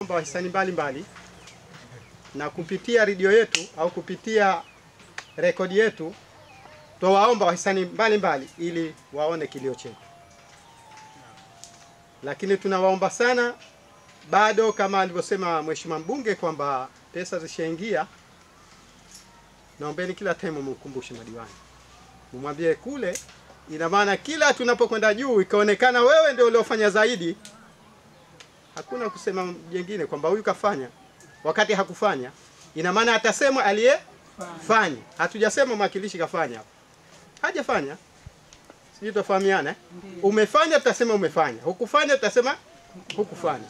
Wahisani mbalimbali na kupitia redio yetu au kupitia rekodi yetu tuwaomba wahisani mbalimbali ili waone kilio chetu. Lakini tunawaomba sana bado, kama alivyosema mheshimiwa mbunge kwamba pesa zishaingia, naombeni kila time mkumbushe madiwani, mumwambie kule. Ina maana kila tunapokwenda juu ikaonekana wewe ndio uliofanya zaidi, hakuna kusema jengine kwamba huyu kafanya wakati hakufanya. Ina maana atasema aliyefanya. Hatujasema mwakilishi kafanya hapo, hajafanya. Sisi tufahamiane. Umefanya tutasema umefanya, hukufanya tutasema hukufanya.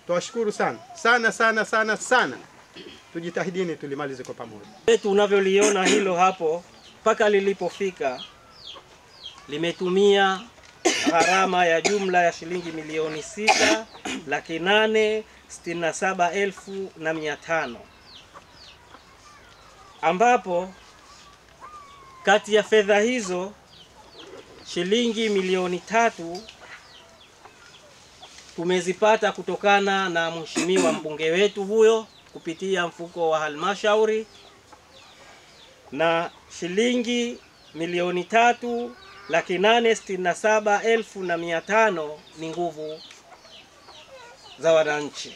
Tuwashukuru sana sana sana sana sana. Tujitahidini tulimalize kwa pamoja. Letu unavyoliona hilo hapo mpaka lilipofika limetumia gharama ya jumla ya shilingi milioni 6,867,500, ambapo kati ya fedha hizo shilingi milioni 3 tumezipata kutokana na mheshimiwa mbunge wetu huyo kupitia mfuko wa halmashauri, na shilingi milioni 3,867,500 ni nguvu za wananchi.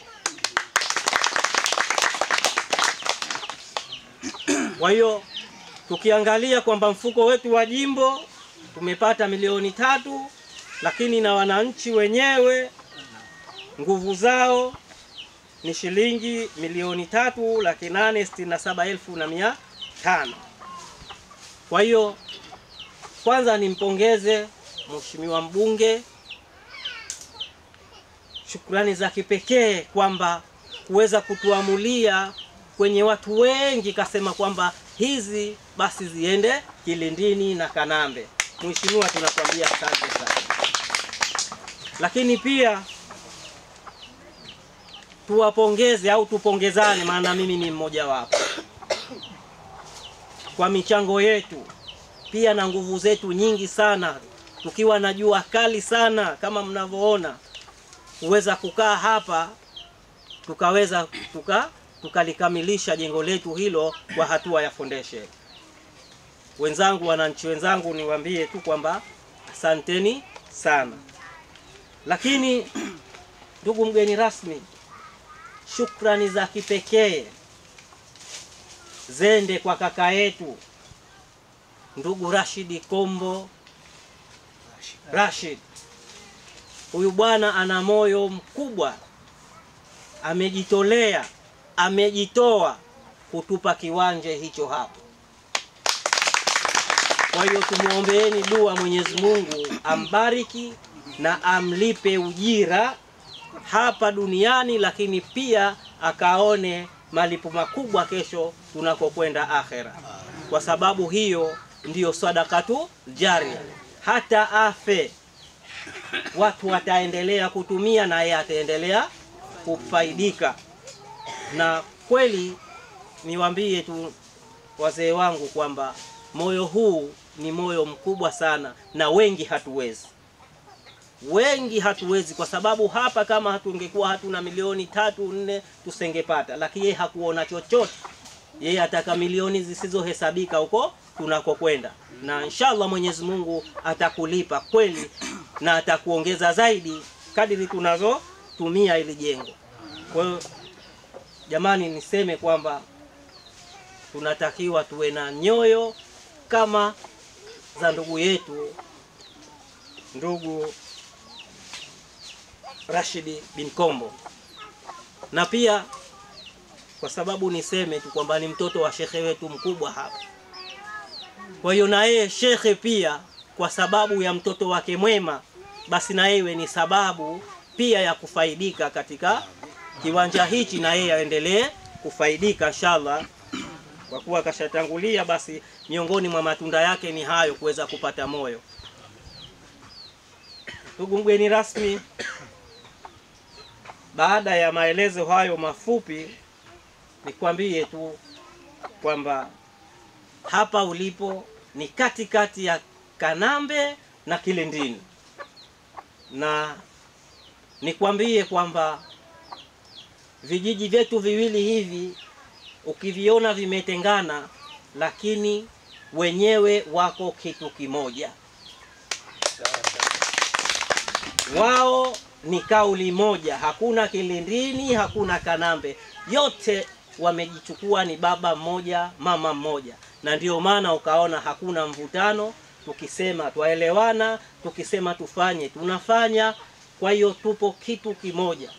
Kwa hiyo tukiangalia kwamba mfuko wetu wa jimbo tumepata milioni 3, lakini na wananchi wenyewe nguvu zao ni shilingi milioni 3,867,500. Kwa hiyo kwanza nimpongeze mheshimiwa mbunge, shukrani za kipekee kwamba kuweza kutuamulia kwenye watu wengi, kasema kwamba hizi basi ziende Kilindini na Kanambe. Mheshimiwa, tunakwambia asante sana. Lakini pia tuwapongeze au tupongezane, maana mimi ni mmoja wapo, kwa michango yetu pia na nguvu zetu nyingi sana, tukiwa na jua kali sana kama mnavyoona, kuweza kukaa hapa tukaweza tukalikamilisha jengo letu hilo kwa hatua ya foundation. Wenzangu, wananchi wenzangu, niwaambie tu kwamba asanteni sana. Lakini ndugu mgeni rasmi, shukrani za kipekee zende kwa kaka yetu ndugu Rashid Kombo Rashid. Huyu bwana ana moyo mkubwa, amejitolea, amejitoa kutupa kiwanja hicho hapo. Kwa hiyo tumuombeeni dua Mwenyezi Mungu ambariki na amlipe ujira hapa duniani, lakini pia akaone malipo makubwa kesho tunakokwenda akhera. Kwa sababu hiyo ndiyo sadakatu jaria, hata afe watu wataendelea kutumia na yeye ataendelea kufaidika. Na kweli niwaambie tu wazee wangu kwamba moyo huu ni moyo mkubwa sana, na wengi hatuwezi, kwa sababu hapa kama hatungekuwa hatuna milioni 3-4 tusengepata. Lakini yeye hakuona chochote, yeye ataka milioni zisizohesabika huko tunakokwenda, na inshallah Mwenyezi Mungu atakulipa kweli na atakuongeza zaidi kadiri tunazotumia ili jengo. Kwa hiyo jamani, niseme kwamba tunatakiwa tuwe na nyoyo kama za ndugu yetu ndugu Rashid bin Kombo. Na pia kwa sababu niseme tu kwamba ni mtoto wa shekhe wetu mkubwa hapa, kwa hiyo na yeye shekhe pia, kwa sababu ya mtoto wake mwema, basi na yeye ni sababu pia ya kufaidika katika kiwanja hichi, na yeye aendelee kufaidika inshallah. Kwa kuwa kashatangulia, basi miongoni mwa matunda yake ni hayo, kuweza kupata moyo. Ndugu mgeni rasmi, baada ya maelezo hayo mafupi, nikwambie tu kwamba hapa ulipo ni katikati ya Kanambe na Kilindini, na nikwambie kwamba vijiji vyetu viwili hivi ukiviona vimetengana, lakini wenyewe wako kitu kimoja. Wao ni kauli moja, hakuna Kilindini, hakuna Kanambe, yote wamejichukua ni baba mmoja, mama mmoja. Na ndio maana ukaona hakuna mvutano, tukisema twaelewana, tukisema tufanye tunafanya. Kwa hiyo tupo kitu kimoja.